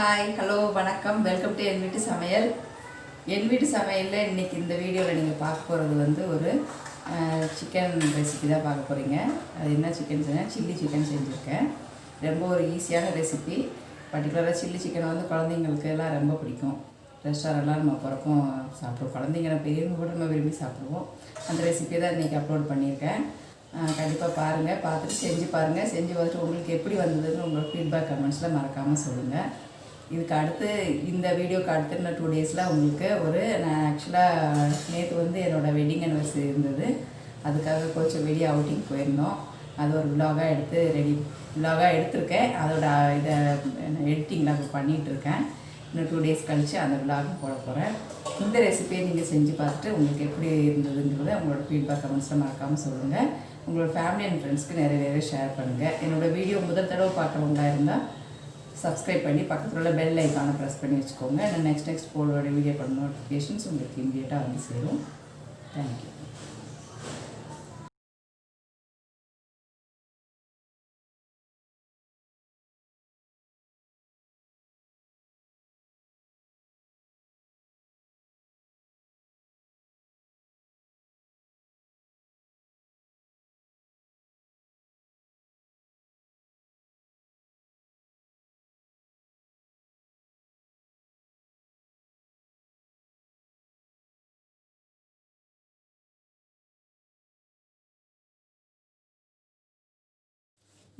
Hi hello வணக்கம் welcome to என் வீட்டு சமையல். என் வீட்டு சமையலில் இன்றைக்கி இந்த வீடியோவில் நீங்கள் பார்க்க போகிறது வந்து ஒரு சிக்கன் ரெசிபி தான் பார்க்க போகிறீங்க. அது என்ன சிக்கன் செஞ்சால் சில்லி சிக்கன் செஞ்சுருக்கேன். ரொம்ப ஒரு ஈஸியான ரெசிபி. பர்டிகுலராக சில்லி சிக்கன் வந்து குழந்தைங்களுக்கு எல்லாம் ரொம்ப பிடிக்கும். ரெஸ்டாரண்ட்லாம் நம்ம பிறக்கும் சாப்பிடுவோம். குழந்தைங்க பெரியவங்க கூட நம்ம விரும்பி சாப்பிடுவோம். அந்த ரெசிபியை தான் இன்றைக்கி அப்லோட் பண்ணியிருக்கேன். கண்டிப்பாக பாருங்கள், பார்த்துட்டு செஞ்சு பாருங்கள். செஞ்சு பார்த்துட்டு உங்களுக்கு எப்படி வந்ததுன்னு உங்களோட ஃபீட்பேக் கமெண்ட்ஸில் மறக்காமல் சொல்லுங்கள். இதுக்கு அடுத்து இந்த வீடியோக்கு அடுத்து இன்னும் 2 டேஸில் உங்களுக்கு நான் ஆக்சுவலாக நேற்று வந்து என்னோடய வெட்டிங் அனிவர்சரி இருந்தது. அதுக்காக கொஞ்சம் வெளியே அவுட்டிங் போயிருந்தோம். அது ஒரு விலாகாக எடுத்திருக்கேன். அதோட இதை எடிட்டிங்கில் இப்போ பண்ணிகிட்ருக்கேன். இன்னும் 2 டேஸ் கழித்து அந்த விலாகும் போட போகிறேன். இந்த ரெசிபியை நீங்கள் செஞ்சு பார்த்துட்டு உங்களுக்கு எப்படி இருந்ததுங்கிறத உங்களோட ஃபீட்பேக் கமெண்ட்ஸில் மறக்காமல் சொல்லுங்கள். உங்களோட ஃபேமிலி அண்ட் ஃப்ரெண்ட்ஸ்க்கு நிறைய ஷேர் பண்ணுங்கள். என்னோடய வீடியோ முதல் தடவை பார்க்குறவங்களா இருந்தால் சப்ஸ்கிரைப் பண்ணி பக்கத்தில் உள்ள பெல் ஐக்கானை ப்ரெஸ் பண்ணி வச்சுக்கோங்க. நான் நெக்ஸ்ட் போலோட வீடியோ பண்ண நோட்டிஃபிகேஷன்ஸ் உங்களுக்கு இமீடியட்டாக வந்து சேரும். தேங்க்யூ.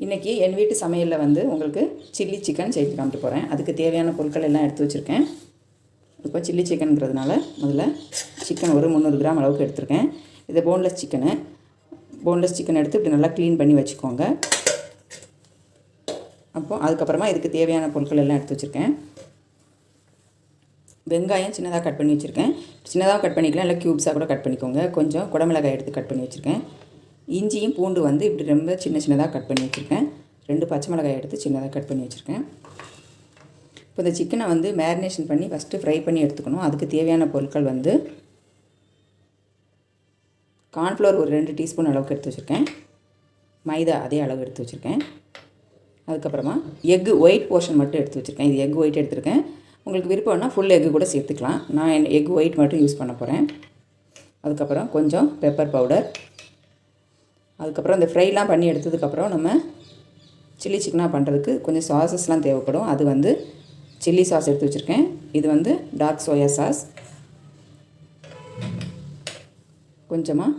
இன்றைக்கி என் வீட்டு சமையலில் வந்து உங்களுக்கு சில்லி சிக்கன் செய்து காமிட்டு போகிறேன். அதுக்கு தேவையான பொருட்கள் எல்லாம் எடுத்து வச்சுருக்கேன். இப்போ சில்லி சிக்கனுங்கிறதுனால முதல்ல சிக்கன் ஒரு 300 கிராம் அளவுக்கு எடுத்திருக்கேன். இது போன்லெஸ் சிக்கன் எடுத்து இப்படி நல்லா க்ளீன் பண்ணி வச்சுக்கோங்க. அதுக்கப்புறமா இதுக்கு தேவையான பொருட்கள் எல்லாம் எடுத்து வச்சுருக்கேன். வெங்காயம் சின்னதாக கட் பண்ணி வச்சுருக்கேன். சின்னதாக கட் பண்ணிக்கலாம், இல்லை க்யூப்ஸாக கூட கட் பண்ணிக்கோங்க. கொஞ்சம் குடமிளகாய் எடுத்து கட் பண்ணி வச்சுருக்கேன். இஞ்சியும் பூண்டு வந்து இப்படி ரொம்ப சின்னதாக கட் பண்ணி வச்சுருக்கேன். 2 பச்சை மிளகாய் எடுத்து சின்னதாக கட் பண்ணி வச்சுருக்கேன். இப்போ இந்த சிக்கனை வந்து மேரினேஷன் பண்ணி ஃபஸ்ட்டு ஃப்ரை பண்ணி எடுத்துக்கணும். அதுக்கு தேவையான பொருட்கள் வந்து கார்ன்ஃப்ளவர் ஒரு 2 டீஸ்பூன் அளவுக்கு எடுத்து வச்சுருக்கேன். மைதா அதே அளவு எடுத்து வச்சுருக்கேன். அதுக்கப்புறமா எக்கு ஒயிட் போர்ஷன் மட்டும் எடுத்து வச்சுருக்கேன். இது எக் ஒயிட் எடுத்துருக்கேன். உங்களுக்கு விருப்பம்னா ஃபுல் எக்கு கூட சேர்த்துக்கலாம். நான் எக் ஒயிட் மட்டும் யூஸ் பண்ண போகிறேன். அதுக்கப்புறம் கொஞ்சம் பெப்பர் பவுடர். அதுக்கப்புறம் இந்த ஃப்ரைலாம் பண்ணி எடுத்ததுக்கப்புறம் நம்ம சில்லி சிக்கனாக பண்ணுறதுக்கு கொஞ்சம் சாஸஸ்லாம் தேவைப்படும். அது வந்து சில்லி சாஸ் எடுத்து வச்சுருக்கேன். இது வந்து டார்க் சோயா சாஸ். கொஞ்சமாக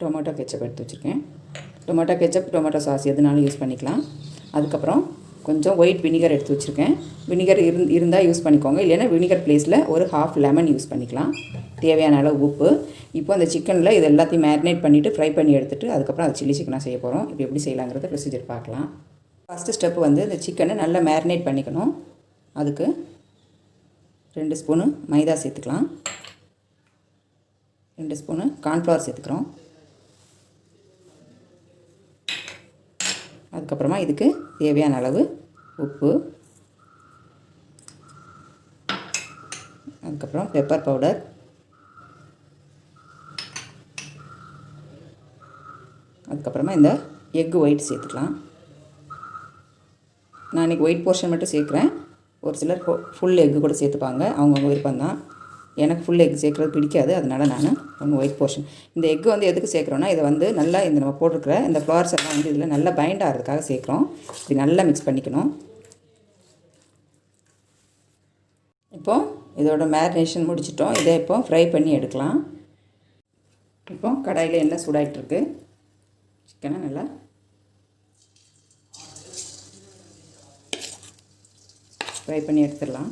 டொமேட்டோ கெச்சப் எடுத்து வச்சுருக்கேன். டொமேட்டோ கெச்சப் டொமேட்டோ சாஸ் எதுனாலும் யூஸ் பண்ணிக்கலாம். அதுக்கப்புறம் கொஞ்சம் ஒயிட் வினிகர் எடுத்து வச்சுருக்கேன். வினிகர் இருந்தால் யூஸ் பண்ணிக்கோங்க, இல்லைன்னா வினிகர் ப்ளேஸில் ஒரு ½ லெமன் யூஸ் பண்ணிக்கலாம். தேவையான அளவு உப்பு. இப்போ அந்த சிக்கனில் இது எல்லாத்தையும் மேரினேட் பண்ணிவிட்டு ஃப்ரை பண்ணி எடுத்துகிட்டு அதுக்கப்புறம் அது சில்லி சிக்கனாக செய்ய போகிறோம். இப்போ எப்படி செய்யலாங்கிறத ப்ரொசீஜர் பார்க்கலாம். ஃபஸ்ட்டு ஸ்டெப்பு வந்து இந்த சிக்கனை நல்லா மேரினேட் பண்ணிக்கணும். அதுக்கு 2 ஸ்பூனு மைதா சேர்த்துக்கலாம். 2 ஸ்பூனு கார்ன்ஃப்ளவர் சேர்த்துக்கிறோம். அதுக்கப்புறமா இதுக்கு தேவையான அளவு உப்பு. அதுக்கப்புறம் பெப்பர் பவுடர். அதுக்கப்புறமா இந்த எக்கு ஒயிட் சேர்த்துக்கலாம். நான் இன்றைக்கி ஒயிட் போர்ஷன் மட்டும் சேர்க்குறேன். ஒரு சிலர் ஃபுல் எக்கு கூட சேர்த்துப்பாங்க, அவங்கவுங்க விருப்பம்தான். எனக்கு ஃபுல் எக் சேர்க்குறது பிடிக்காது, அதனால் நான் ஒயிட் போர்ஷன். இந்த எக்கு வந்து எதுக்கு சேர்க்குறோன்னா, இதை வந்து நல்லா இந்த நம்ம போட்டிருக்கிற இந்த ஃப்ளவர்ஸ் எல்லாம் வந்து இதில் நல்லா பைண்ட் ஆகிறதுக்காக சேர்க்குறோம். இது நல்லா மிக்ஸ் பண்ணிக்கணும். இப்போது இதோட மேரினேஷன் முடிச்சிட்டோம். இதை இப்போ ஃப்ரை பண்ணி எடுக்கலாம். இப்போ கடாயில் எண்ணெய் சூடாகிட்டுருக்கு. சிக்கனை நல்லா ஃப்ரை பண்ணி எடுத்துடலாம்.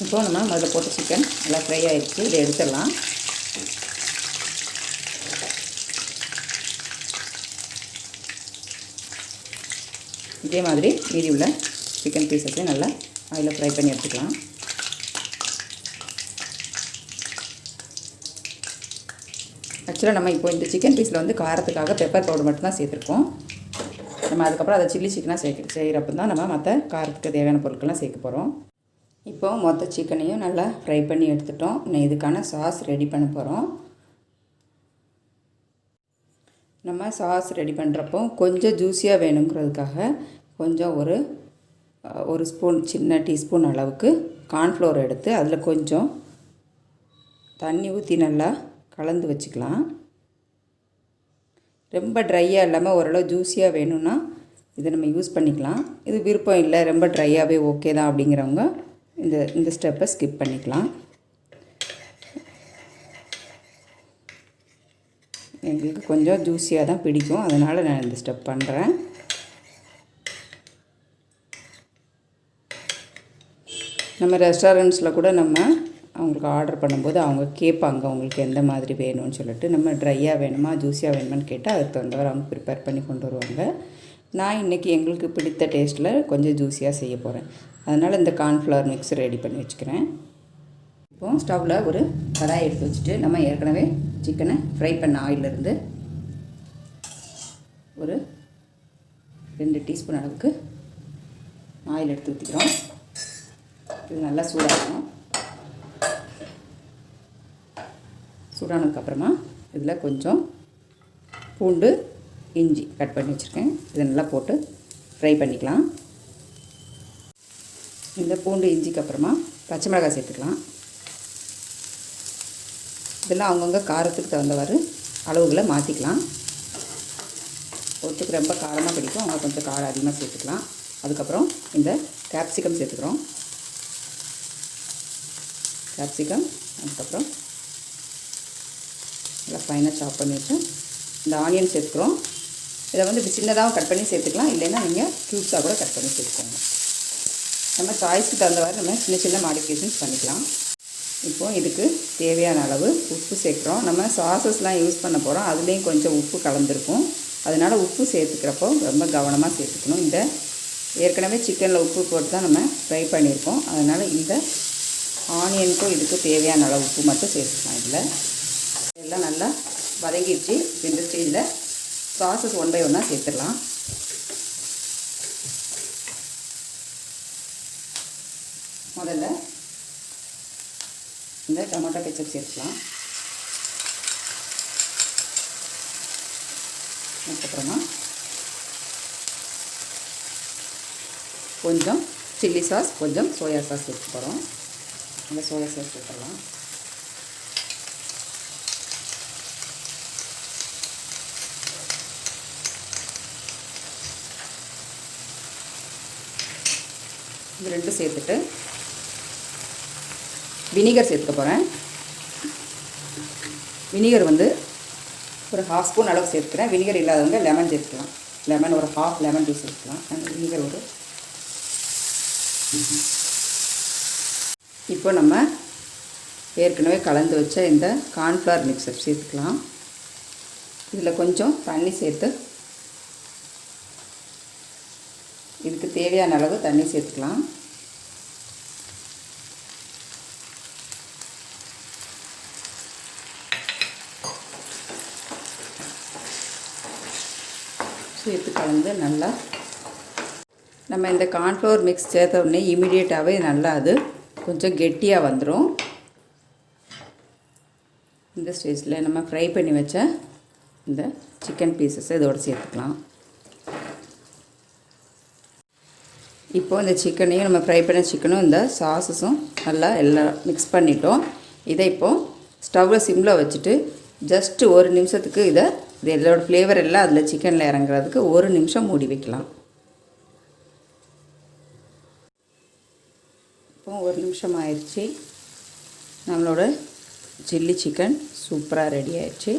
இப்போ நம்ம முதல்ல போட்ட சிக்கன் நல்லா ஃப்ரை ஆகிடுச்சு. இதை எடுத்துடலாம். இதே மாதிரி மீதி உள்ள சிக்கன் பீஸஸையும் நல்லா ஆயிலில் ஃப்ரை பண்ணி எடுத்துக்கலாம். ஆக்சுவலாக நம்ம இப்போ இந்த சிக்கன் பீஸில் வந்து காரத்துக்காக பெப்பர் பவுடர் மட்டும்தான் சேர்த்துருக்கோம். நம்ம அதுக்கப்புறம் அதை சில்லி சிக்கனாக செய்கிறப்ப தான் நம்ம மற்ற காரத்துக்கு தேவையான பொருட்கள்லாம் சேர்க்க போகிறோம். இப்போ மொத்த சிக்கனையும் நல்லா ஃப்ரை பண்ணி எடுத்துட்டோம். நான் இதுக்கான சாஸ் ரெடி பண்ண போகிறோம். நம்ம சாஸ் ரெடி பண்ணுறப்போ கொஞ்சம் ஜூஸியாக வேணுங்கிறதுக்காக கொஞ்சம் ஒரு ஸ்பூன், சின்ன டீஸ்பூன் அளவுக்கு கார்ன்ஃப்ளோர் எடுத்து அதில் கொஞ்சம் தண்ணி ஊற்றி நல்லா கலந்து வச்சுக்கலாம். ரொம்ப ட்ரையாக இல்லாமல் ஓரளவு ஜூஸியாக வேணும்னா இதை நம்ம யூஸ் பண்ணிக்கலாம். இது விருப்பம் இல்லை, ரொம்ப ட்ரையாகவே ஓகே தான் அப்படிங்கிறவங்க இந்த ஸ்டெப்பை ஸ்கிப் பண்ணிக்கலாம். எங்களுக்கு கொஞ்சம் ஜூஸியாக தான் பிடிக்கும், அதனால் நான் இந்த ஸ்டெப் பண்ணுறேன். நம்ம ரெஸ்டாரண்ட்ஸில் கூட நம்ம அவங்களுக்கு ஆர்டர் பண்ணும்போது அவங்க கேட்பாங்க அவங்களுக்கு எந்த மாதிரி வேணும்னு சொல்லிட்டு. நம்ம ட்ரையாக வேணுமா ஜூஸியாக வேணுமான்னு கேட்டால் அதுக்கு தகுந்தவரை அவங்க ப்ரிப்பேர் பண்ணி கொண்டு வருவாங்க. நான் இன்றைக்கி எங்களுக்கு பிடித்த டேஸ்ட்டில் கொஞ்சம் ஜூஸியாக செய்ய போகிறேன். அதனால் இந்த கார்ன்ஃப்ளவர் மிக்ஸ் ரெடி பண்ணி வச்சுக்கிறேன். இப்போது ஸ்டவ்வில் ஒரு கடாயை எடுத்து வச்சுட்டு நம்ம ஏற்கனவே சிக்கனை ஃப்ரை பண்ண ஆயிலிருந்து ஒரு 2 டீஸ்பூன் அளவுக்கு ஆயில் எடுத்து ஊற்றிக்கிறோம். இது நல்லா சூடாகணும். சூடானதுக்கப்புறமா இதில் கொஞ்சம் பூண்டு, இஞ்சி கட் பண்ணி வச்சுருக்கேன். இதை நல்லா போட்டு ஃப்ரை பண்ணிக்கலாம். இந்த பூண்டு இஞ்சிக்கு அப்புறமா பச்சை மிளகாய் சேர்த்துக்கலாம். இதெல்லாம் அவங்கவுங்க காரத்துக்கு தகுந்தவாறு அளவுகளை மாற்றிக்கலாம். ஒருத்தருக்கு ரொம்ப காரமாக பிடிக்கும், அவங்க கொஞ்சம் காரம் அதிகமாக சேர்த்துக்கலாம். அதுக்கப்புறம் இந்த கேப்சிகம் சேர்த்துக்கிறோம். கேப்சிகம் அதுக்கப்புறம் நல்லா ஃபைனாக சாப் பண்ணி வச்சு இந்த ஆனியன் சேர்த்துக்கிறோம். இதை வந்து இப்படி சின்னதாக கட் பண்ணி சேர்த்துக்கலாம், இல்லைன்னா நீங்கள் க்யூப்ஸாக கூட கட் பண்ணி சேர்த்துக்கோங்க. நம்ம சாய்ஸ்க்கு தகுந்தவாறு நம்ம சின்ன சின்ன மாடிஃபிகேஷன்ஸ் பண்ணிக்கலாம். இப்போது இதுக்கு தேவையான அளவு உப்பு சேர்க்குறோம். நம்ம சாஸஸ்லாம் யூஸ் பண்ண போகிறோம், அதுலேயும் கொஞ்சம் உப்பு கலந்துருக்கும். அதனால் உப்பு சேர்த்துக்கிறப்போ ரொம்ப கவனமாக சேர்த்துக்கணும். இந்த ஏற்கனவே சிக்கனில் உப்பு போட்டு தான் நம்ம ஃப்ரை பண்ணியிருக்கோம். அதனால் இந்த ஆனியனுக்கும் இதுக்கு தேவையான அளவு உப்பு மட்டும் சேர்த்துக்கலாம். இதில் எல்லாம் நல்லா வதங்கிடுச்சு. இந்த ஸ்டேஜில் சாஸஸ் 1 by 1 சேர்த்துடலாம். முதல்ல இந்த டொமேட்டோ கெச்சப் சேர்த்துக்கலாம். அதுக்கப்புறமா கொஞ்சம் சில்லி சாஸ், கொஞ்சம் சோயா சாஸ் சேர்த்து போகிறோம். இந்த சோயா சாஸ் சேர்த்துடலாம். இது ரெண்டும் சேர்த்துட்டு வினிகர் சேர்த்துக்க போகிறேன். வினிகர் வந்து ஒரு 1/2 ஸ்பூன் அளவு சேர்த்துக்கிறேன். வினிகர் இல்லாதவங்க லெமன் சேர்த்துக்கலாம். லெமன் ஒரு 1/2 லெமன் ஜூஸ் சேர்த்துக்கலாம். வினிகர் ஒரு இப்போ நம்ம ஏற்கனவே கலந்து வச்ச இந்த கார்ன்ஃப்ளவர் மிக்சர் சேர்த்துக்கலாம். இதில் கொஞ்சம் தண்ணி சேர்த்து இதுக்கு தேவையான அளவு தண்ணி சேர்த்துக்கலாம். சேர்த்து கலந்து நல்லா நம்ம இந்த கார்ன்ஃப்ளவர் மிக்ஸ் சேர்த்த உடனே இமீடியட்டாகவே நல்லா அது கொஞ்சம் கெட்டியாக வந்துடும். இந்த ஸ்டேஜில் நம்ம ஃப்ரை பண்ணி வச்ச இந்த சிக்கன் பீசஸை இதோடு சேர்த்துக்கலாம். இப்போது இந்த சிக்கனையும் நம்ம ஃப்ரை பண்ண சிக்கனும் இந்த சாஸஸும் நல்லா எல்லாம் மிக்ஸ் பண்ணிட்டோம். இதை இப்போது ஸ்டவ்வில் சிம்மில் வச்சுட்டு ஜஸ்ட்டு 1 நிமிஷத்துக்கு இது எல்லோட ஃப்ளேவர் எல்லாம் அதில் சிக்கனில் இறங்குறதுக்கு 1 நிமிஷம் மூடி வைக்கலாம். இப்போ 1 நிமிஷம் ஆயிடுச்சு. நம்மளோட சில்லி சிக்கன் சூப்பராக ரெடி ஆயிடுச்சு.